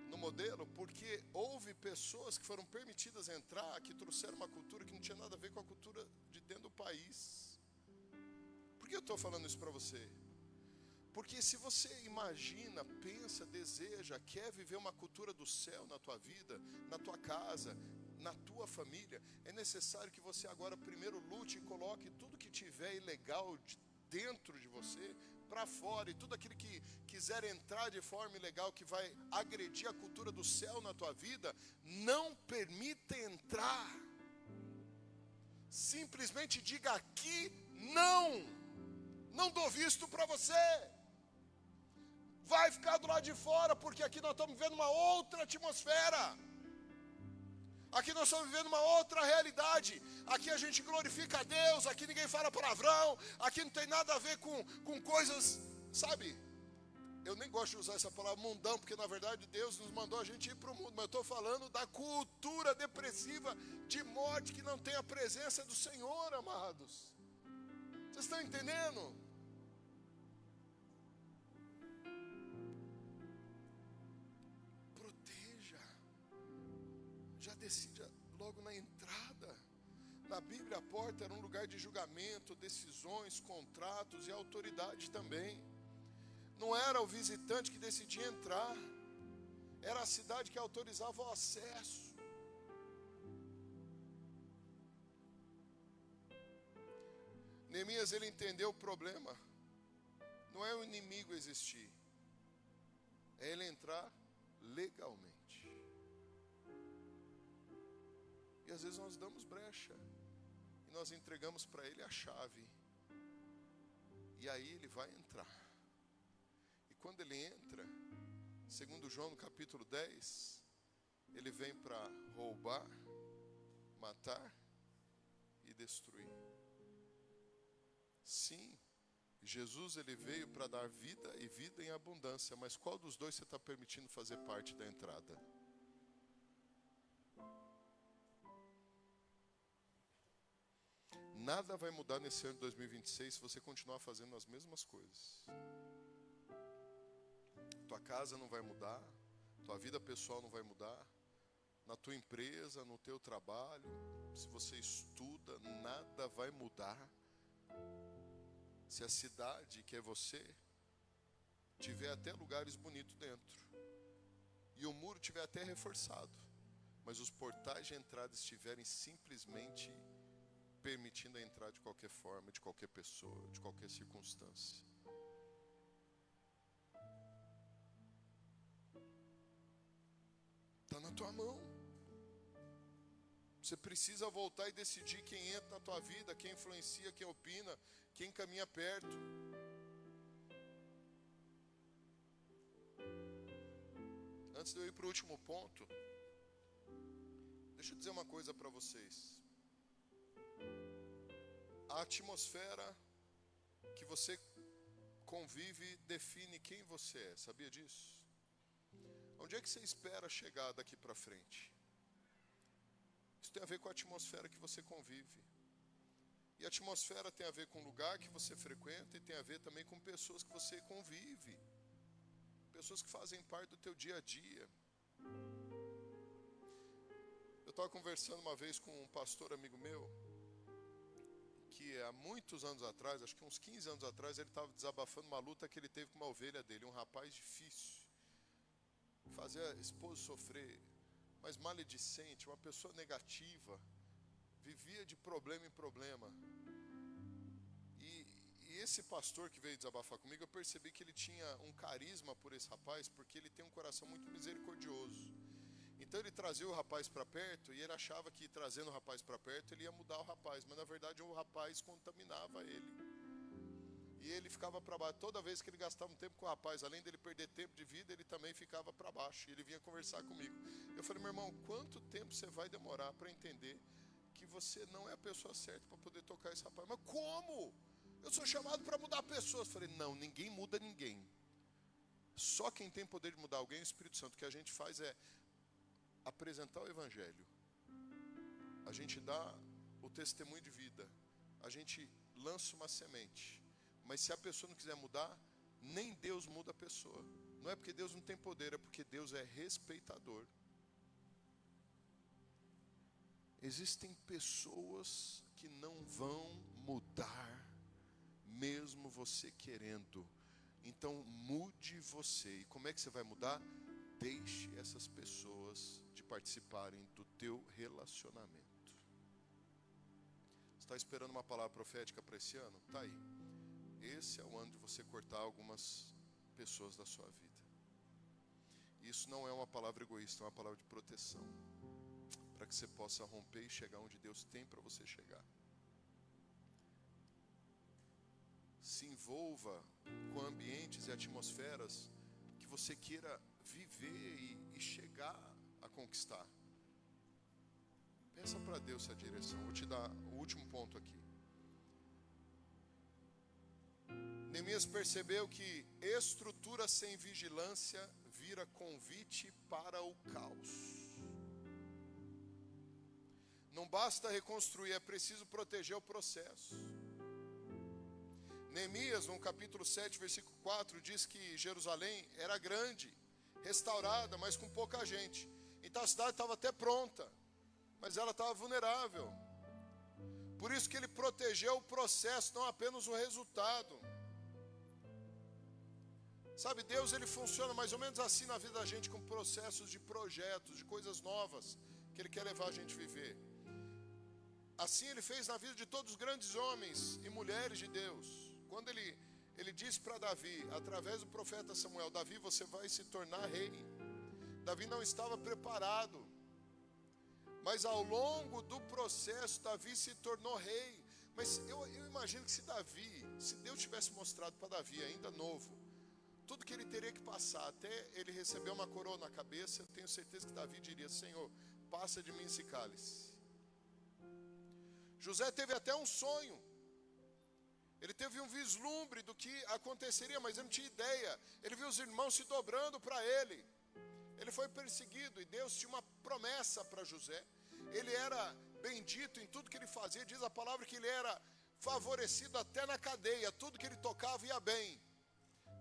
no modelo, porque houve pessoas que foram permitidas entrar, que trouxeram uma cultura que não tinha nada a ver com a cultura de dentro do país. Por que eu estou falando isso para você? Porque se você imagina, pensa, deseja, quer viver uma cultura do céu na tua vida, na tua casa, na tua família, é necessário que você agora primeiro lute e coloque tudo que tiver ilegal dentro de você para fora, e tudo aquilo que quiser entrar de forma ilegal, que vai agredir a cultura do céu na tua vida, não permita entrar. Simplesmente diga aqui não dou visto para você. Vai ficar do lado de fora, porque aqui nós estamos vivendo uma outra atmosfera. Aqui nós estamos vivendo uma outra realidade. Aqui a gente glorifica a Deus, aqui ninguém fala palavrão, aqui não tem nada a ver com coisas, sabe? Eu nem gosto de usar essa palavra mundão, porque na verdade Deus nos mandou a gente ir para o mundo, mas eu estou falando da cultura depressiva de morte que não tem a presença do Senhor, amados. Vocês estão entendendo? Já decida logo na entrada. Na Bíblia, a porta era um lugar de julgamento, decisões, contratos e autoridade também. Não era o visitante que decidia entrar, era a cidade que autorizava o acesso. Neemias, ele entendeu o problema. Não é o inimigo existir, é ele entrar legalmente. E às vezes nós damos brecha, e nós entregamos para ele a chave, e aí ele vai entrar. E quando ele entra, segundo João no capítulo 10, ele vem para roubar, matar e destruir. Sim, Jesus, ele veio para dar vida e vida em abundância, mas qual dos dois você está permitindo fazer parte da entrada? Nada vai mudar nesse ano de 2026 se você continuar fazendo as mesmas coisas. Tua casa não vai mudar, tua vida pessoal não vai mudar, na tua empresa, no teu trabalho, se você estuda, nada vai mudar. Se a cidade, que é você, tiver até lugares bonitos dentro, e o muro tiver até reforçado, mas os portais de entrada estiverem simplesmente permitindo a entrada de qualquer forma, de qualquer pessoa, de qualquer circunstância. Está na tua mão. Você precisa voltar e decidir quem entra na tua vida, quem influencia, quem opina, quem caminha perto. Antes de eu ir para o último ponto, deixa eu dizer uma coisa para vocês. A atmosfera que você convive define quem você é, sabia disso? Onde é que você espera chegar daqui para frente? Isso tem a ver com a atmosfera que você convive. E a atmosfera tem a ver com o lugar que você frequenta, e tem a ver também com pessoas que você convive. Pessoas que fazem parte do teu dia a dia. Eu estava conversando uma vez com um pastor amigo meu, que há muitos anos atrás, acho que uns 15 anos atrás, ele estava desabafando uma luta que ele teve com uma ovelha dele, um rapaz difícil, fazia a esposa sofrer, mas maledicente, uma pessoa negativa, vivia de problema em problema. E esse pastor que veio desabafar comigo, eu percebi que ele tinha um carisma por esse rapaz, porque ele tem um coração muito misericordioso. Então ele trazia o rapaz para perto, e ele achava que trazendo o rapaz para perto ele ia mudar o rapaz, mas na verdade o rapaz contaminava ele. E ele ficava para baixo. Toda vez que ele gastava um tempo com o rapaz, além dele perder tempo de vida, ele também ficava para baixo. E ele vinha conversar comigo. Eu falei, meu irmão, quanto tempo você vai demorar para entender que você não é a pessoa certa para poder tocar esse rapaz? Mas como? Eu sou chamado para mudar pessoas. Eu falei, não, ninguém muda ninguém. Só quem tem poder de mudar alguém é o Espírito Santo. O que a gente faz é apresentar o Evangelho, a gente dá o testemunho de vida, a gente lança uma semente, mas se a pessoa não quiser mudar, nem Deus muda a pessoa. Não é porque Deus não tem poder, é porque Deus é respeitador. Existem pessoas que não vão mudar, mesmo você querendo. Então mude você. E como é que você vai mudar? Deixe essas pessoas de participarem do teu relacionamento. Você está esperando uma palavra profética para esse ano? Está aí. Esse é o ano de você cortar algumas pessoas da sua vida. Isso não é uma palavra egoísta, é uma palavra de proteção, para que você possa romper e chegar onde Deus tem para você chegar. Se envolva com ambientes e atmosferas que você queira viver e chegar a conquistar. Pensa para Deus essa direção. Vou te dar o último ponto aqui. Neemias percebeu que estrutura sem vigilância vira convite para o caos. Não basta reconstruir, é preciso proteger o processo. Neemias, no capítulo 7, versículo 4, diz que Jerusalém era grande, restaurada, mas com pouca gente. Então a cidade estava até pronta, mas ela estava vulnerável. Por isso que ele protegeu o processo, não apenas o resultado. Sabe, Deus ele funciona mais ou menos assim na vida da gente, com processos de projetos, de coisas novas que Ele quer levar a gente a viver. Assim Ele fez na vida de todos os grandes homens e mulheres de Deus. Quando Ele disse para Davi, através do profeta Samuel: Davi, você vai se tornar rei. Davi não estava preparado, mas ao longo do processo Davi se tornou rei. Mas eu imagino que se Deus tivesse mostrado para Davi, ainda novo, tudo que ele teria que passar até ele receber uma coroa na cabeça, eu tenho certeza que Davi diria: Senhor, passa de mim esse cálice. José teve até um sonho, ele teve um vislumbre do que aconteceria, mas ele não tinha ideia. Ele viu os irmãos se dobrando para ele. Ele foi perseguido e Deus tinha uma promessa para José. Ele era bendito em tudo que ele fazia. Diz a palavra que ele era favorecido até na cadeia, tudo que ele tocava ia bem.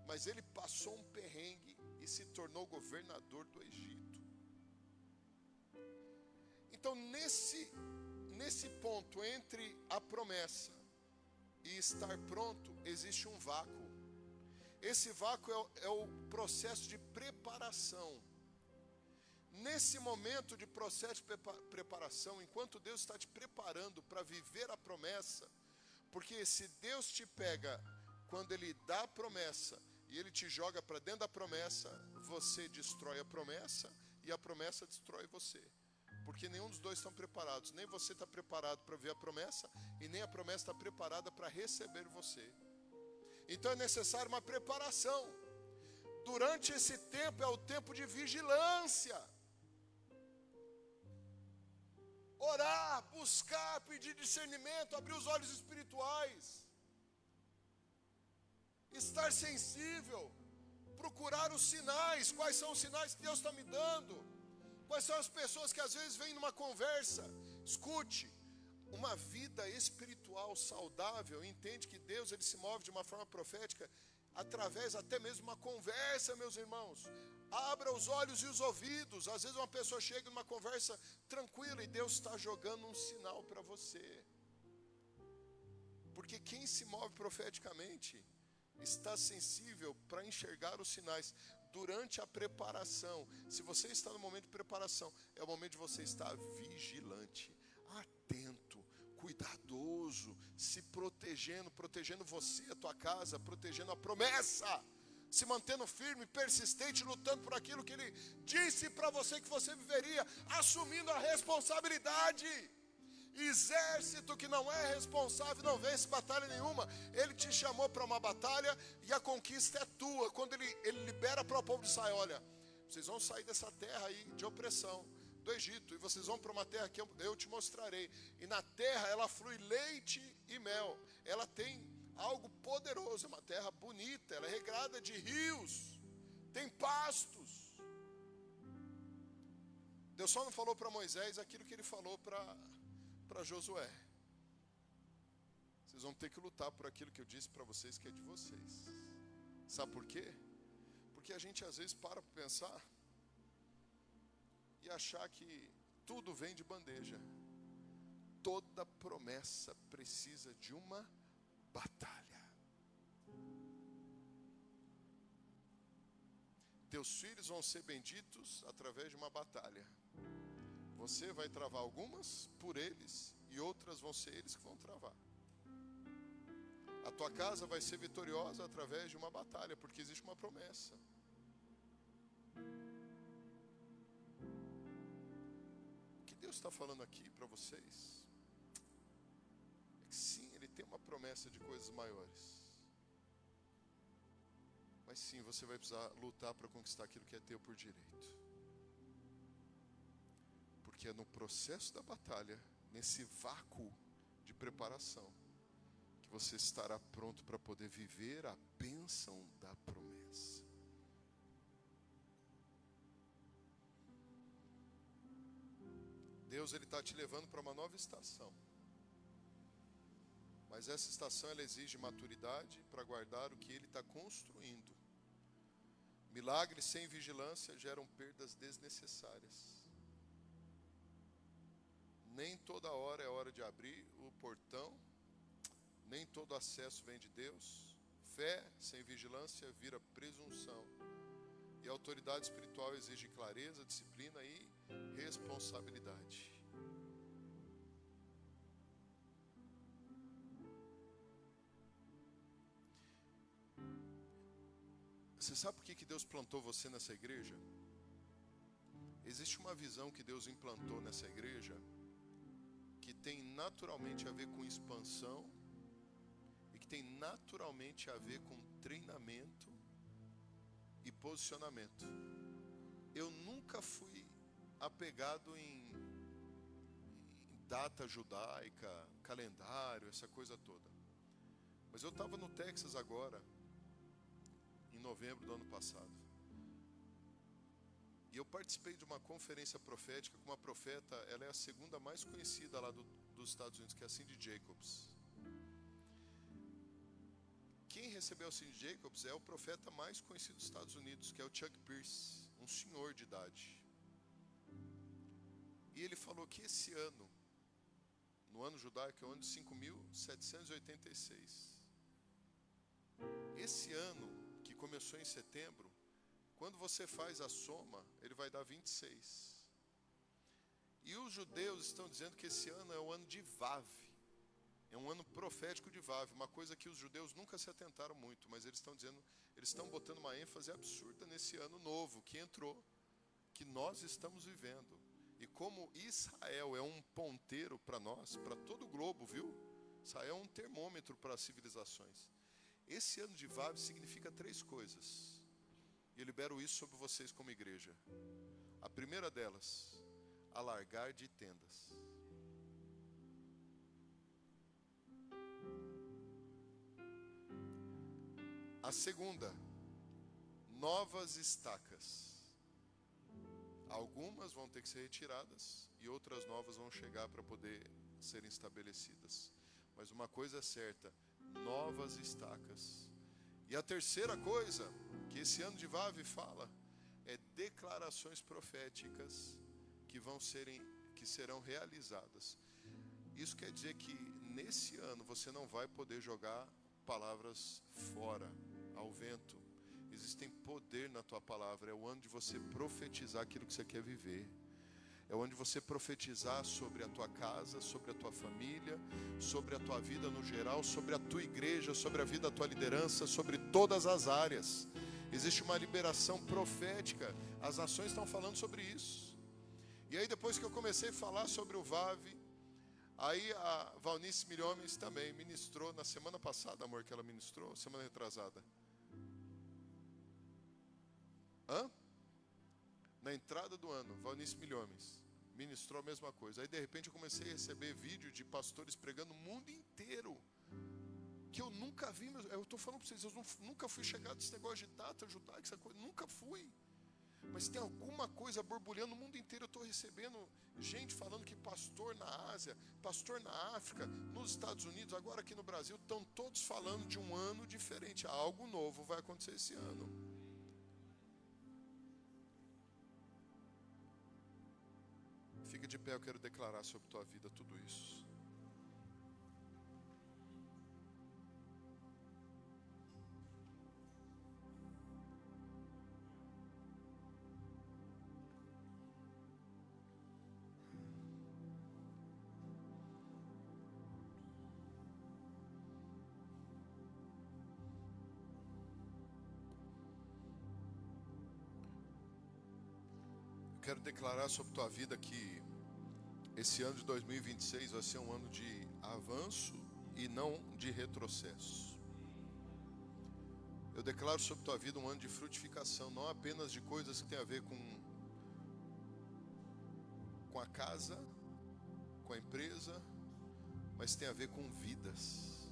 Mas ele passou um perrengue e se tornou governador do Egito. Então nesse ponto entre a promessa e estar pronto, existe um vácuo. Esse vácuo é o processo de preparação. Nesse momento de processo de preparação, enquanto Deus está te preparando para viver a promessa, porque se Deus te pega quando Ele dá a promessa e Ele te joga para dentro da promessa, você destrói a promessa e a promessa destrói você. Porque nenhum dos dois estão preparados. Nem você está preparado para ver a promessa e nem a promessa está preparada para receber você. Então é necessário uma preparação. Durante esse tempo é o tempo de vigilância. Orar, buscar, pedir discernimento, abrir os olhos espirituais. Estar sensível, procurar os sinais. Quais são os sinais que Deus está me dando? Quais são as pessoas que às vezes vêm numa conversa? Escute, uma vida espiritual saudável entende que Deus ele se move de uma forma profética através até mesmo de uma conversa, meus irmãos. Abra os olhos e os ouvidos. Às vezes uma pessoa chega numa conversa tranquila e Deus está jogando um sinal para você. Porque quem se move profeticamente está sensível para enxergar os sinais durante a preparação. Se você está no momento de preparação, é o momento de você estar vigilante, atento, cuidadoso, se protegendo você, a tua casa, protegendo a promessa, se mantendo firme, persistente, lutando por aquilo que Ele disse para você que você viveria, assumindo a responsabilidade. Exército que não é responsável não vence batalha nenhuma. Ele te chamou para uma batalha e a conquista é tua. Quando ele libera para o povo de Israel: olha, vocês vão sair dessa terra aí de opressão do Egito, e vocês vão para uma terra que eu te mostrarei. E na terra ela flui leite e mel. Ela tem algo poderoso, é uma terra bonita, ela é regrada de rios, tem pastos. Deus só não falou para Moisés aquilo que Ele falou para Josué. Vocês vão ter que lutar por aquilo que eu disse para vocês que é de vocês. Sabe por quê? Porque a gente às vezes para pensar e achar que tudo vem de bandeja. Toda promessa precisa de uma batalha. Teus filhos vão ser benditos através de uma batalha. Você vai travar algumas por eles e outras vão ser eles que vão travar. A tua casa vai ser vitoriosa através de uma batalha, porque existe uma promessa. O que Deus está falando aqui para vocês é que sim, Ele tem uma promessa de coisas maiores. Mas sim, você vai precisar lutar para conquistar aquilo que é teu por direito. Porque é no processo da batalha, nesse vácuo de preparação, que você estará pronto para poder viver a bênção da promessa. Deus, Ele está te levando para uma nova estação. Mas essa estação, ela exige maturidade para guardar o que Ele está construindo. Milagres sem vigilância geram perdas desnecessárias. Nem toda hora é hora de abrir o portão, nem todo acesso vem de Deus. Fé sem vigilância vira presunção. E a autoridade espiritual exige clareza, disciplina e responsabilidade. Você sabe por que Deus plantou você nessa igreja? Existe uma visão que Deus implantou nessa igreja que tem naturalmente a ver com expansão e que tem naturalmente a ver com treinamento e posicionamento. Eu nunca fui apegado em data judaica, calendário, essa coisa toda. Mas eu estava no Texas agora, em novembro do ano passado. E eu participei de uma conferência profética com uma profeta, ela é a segunda mais conhecida lá dos Estados Unidos, que é a Cindy Jacobs. Quem recebeu a Cindy Jacobs é o profeta mais conhecido dos Estados Unidos, que é o Chuck Pierce, um senhor de idade. E ele falou que esse ano, no ano judaico, é o ano de 5.786. Esse ano, que começou em setembro, quando você faz a soma, ele vai dar 26. E os judeus estão dizendo que esse ano é o ano de Vav. É um ano profético de Vav, uma coisa que os judeus nunca se atentaram muito, mas eles estão dizendo, eles estão botando uma ênfase absurda nesse ano novo que entrou, que nós estamos vivendo. E como Israel é um ponteiro para nós, para todo o globo, viu? Israel é um termômetro para as civilizações. Esse ano de Vav significa 3 coisas. E eu libero isso sobre vocês como igreja. A primeira delas, alargar de tendas. A segunda, novas estacas. Algumas vão ter que ser retiradas e outras novas vão chegar para poder serem estabelecidas. Mas uma coisa é certa, novas estacas. E a terceira coisa que esse ano de Vav fala é declarações proféticas que serão realizadas. Isso quer dizer que nesse ano você não vai poder jogar palavras fora, ao vento. Existem poder na tua palavra. É o ano de você profetizar aquilo que você quer viver. É o ano de você profetizar sobre a tua casa, sobre a tua família, sobre a tua vida no geral, sobre a tua igreja, sobre a vida da tua liderança, sobre todas as áreas. Existe uma liberação profética. As nações estão falando sobre isso. E aí depois que eu comecei a falar sobre o Vav, aí a Valnice Milhomes também ministrou na semana passada, amor, que ela ministrou, semana retrasada. Na entrada do ano, Valnice Milhomes ministrou a mesma coisa. Aí de repente eu comecei a receber vídeo de pastores pregando o mundo inteiro, que eu nunca vi. Eu estou falando para vocês, eu nunca fui chegado nesse negócio de data judaica, essa coisa, nunca fui. Mas tem alguma coisa borbulhando no mundo inteiro. Eu estou recebendo gente falando que pastor na Ásia, pastor na África, nos Estados Unidos, agora aqui no Brasil, estão todos falando de um ano diferente. Algo novo vai acontecer esse ano. Fica de pé, eu quero declarar sobre tua vida tudo isso. quero declarar sobre tua vida que esse ano de 2026 vai ser um ano de avanço e não de retrocesso. Eu declaro sobre tua vida um ano de frutificação, não apenas de coisas que tem a ver com a casa, com a empresa, mas tem a ver com vidas.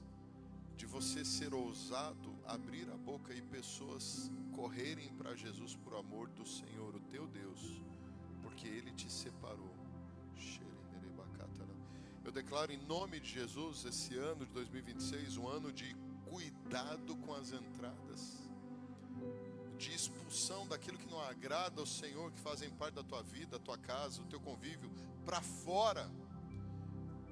De você ser ousado, abrir a boca e pessoas correrem para Jesus por amor do Senhor, o teu Deus, porque Ele te separou. Eu declaro em nome de Jesus esse ano de 2026 um ano de cuidado com as entradas, de expulsão daquilo que não agrada ao Senhor, que fazem parte da tua vida, da tua casa, do teu convívio, para fora,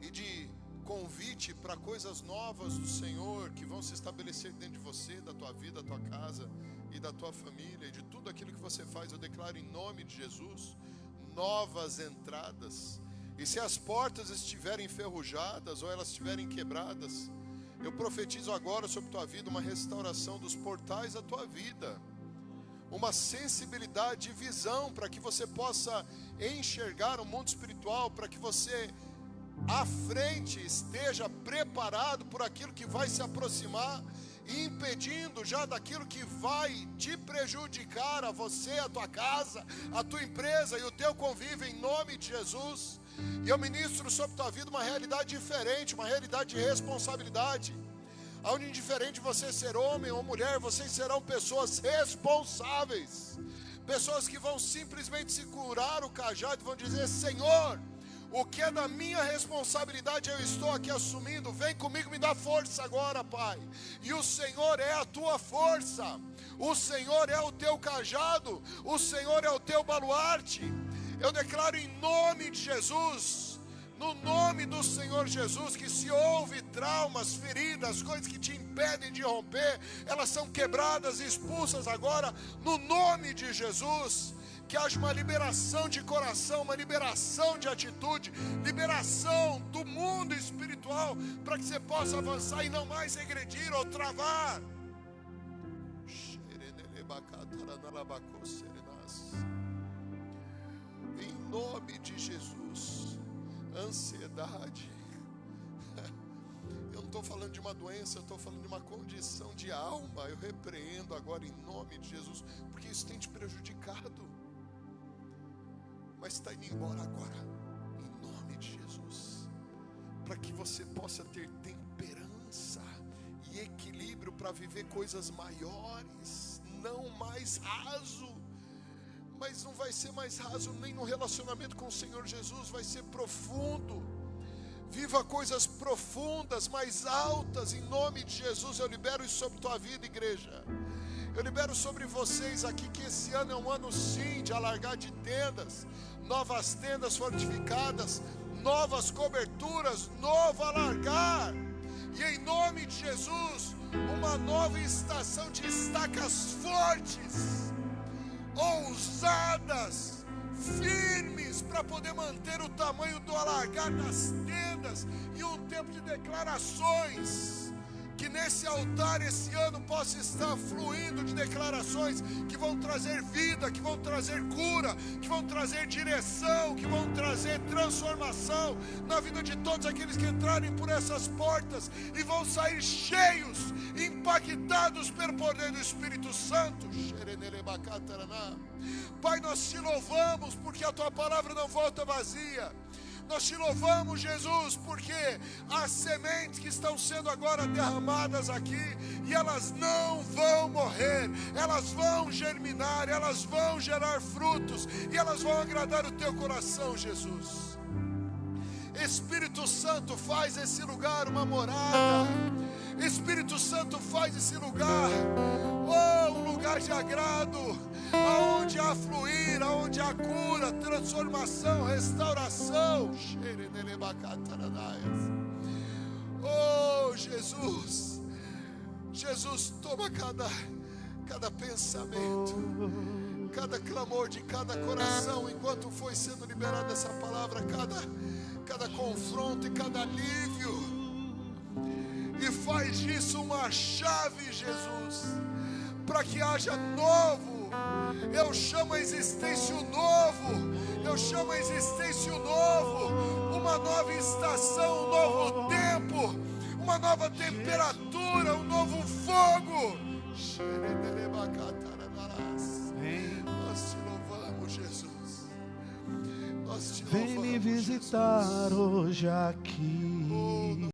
e de convite para coisas novas do Senhor que vão se estabelecer dentro de você, da tua vida, da tua casa e da tua família, e de tudo aquilo que você faz. Eu declaro em nome de Jesus novas entradas. E se as portas estiverem enferrujadas ou elas estiverem quebradas, eu profetizo agora sobre tua vida uma restauração dos portais da tua vida, uma sensibilidade de visão para que você possa enxergar o mundo espiritual, para que você à frente esteja preparado por aquilo que vai se aproximar e impedindo já daquilo que vai te prejudicar a você, a tua casa, a tua empresa e o teu convívio, em nome de Jesus. E eu ministro sobre tua vida uma realidade diferente, uma realidade de responsabilidade, onde indiferente de você ser homem ou mulher, vocês serão pessoas responsáveis, pessoas que vão simplesmente segurar o cajado e vão dizer: Senhor, o que é da minha responsabilidade eu estou aqui assumindo, vem comigo, me dá força agora, Pai. E o Senhor é a tua força, o Senhor é o teu cajado, o Senhor é o teu baluarte. Eu declaro em nome de Jesus, no nome do Senhor Jesus, que se houve traumas, feridas, coisas que te impedem de romper, elas são quebradas e expulsas agora, no nome de Jesus. Que haja uma liberação de coração, uma liberação de atitude, liberação do mundo espiritual, para que você possa avançar e não mais regredir ou travar. Em nome de Jesus, ansiedade. Eu não estou falando de uma doença, eu estou falando de uma condição de alma. Eu repreendo agora em nome de Jesus, porque isso tem te prejudicado. Mas está indo embora agora, em nome de Jesus, para que você possa ter temperança e equilíbrio para viver coisas maiores, não mais raso. Mas não vai ser mais raso nem no relacionamento com o Senhor Jesus, vai ser profundo. Viva coisas profundas, mais altas, em nome de Jesus. Eu libero isso sobre tua vida, igreja. Eu libero sobre vocês aqui que esse ano é um ano sim de alargar de tendas, novas tendas fortificadas, novas coberturas, novo alargar. E em nome de Jesus, uma nova estação de estacas fortes, ousadas, firmes, para poder manter o tamanho do alargar das tendas, e um tempo de declarações. Que nesse altar esse ano possa estar fluindo de declarações que vão trazer vida, que vão trazer cura, que vão trazer direção, que vão trazer transformação na vida de todos aqueles que entrarem por essas portas e vão sair cheios, impactados pelo poder do Espírito Santo. Pai, nós te louvamos porque a tua palavra não volta vazia. Nós te louvamos, Jesus, porque as sementes que estão sendo agora derramadas aqui, e elas não vão morrer, elas vão germinar, elas vão gerar frutos, e elas vão agradar o teu coração, Jesus. Espírito Santo, faz esse lugar uma morada. Espírito Santo, faz esse lugar, um lugar de agrado, aonde há fluir, aonde há cura, transformação, restauração. Oh, Jesus, Jesus, toma cada pensamento, cada clamor de cada coração, enquanto foi sendo liberada essa palavra, cada confronto e cada alívio. E faz disso uma chave, Jesus, para que haja novo Eu chamo a existência o novo. Eu chamo a existência o novo. Uma nova estação, um novo tempo, uma nova temperatura, um novo fogo. Nós te louvamos, Jesus. Nós te louvamos, Vem me visitar Jesus. hoje aqui.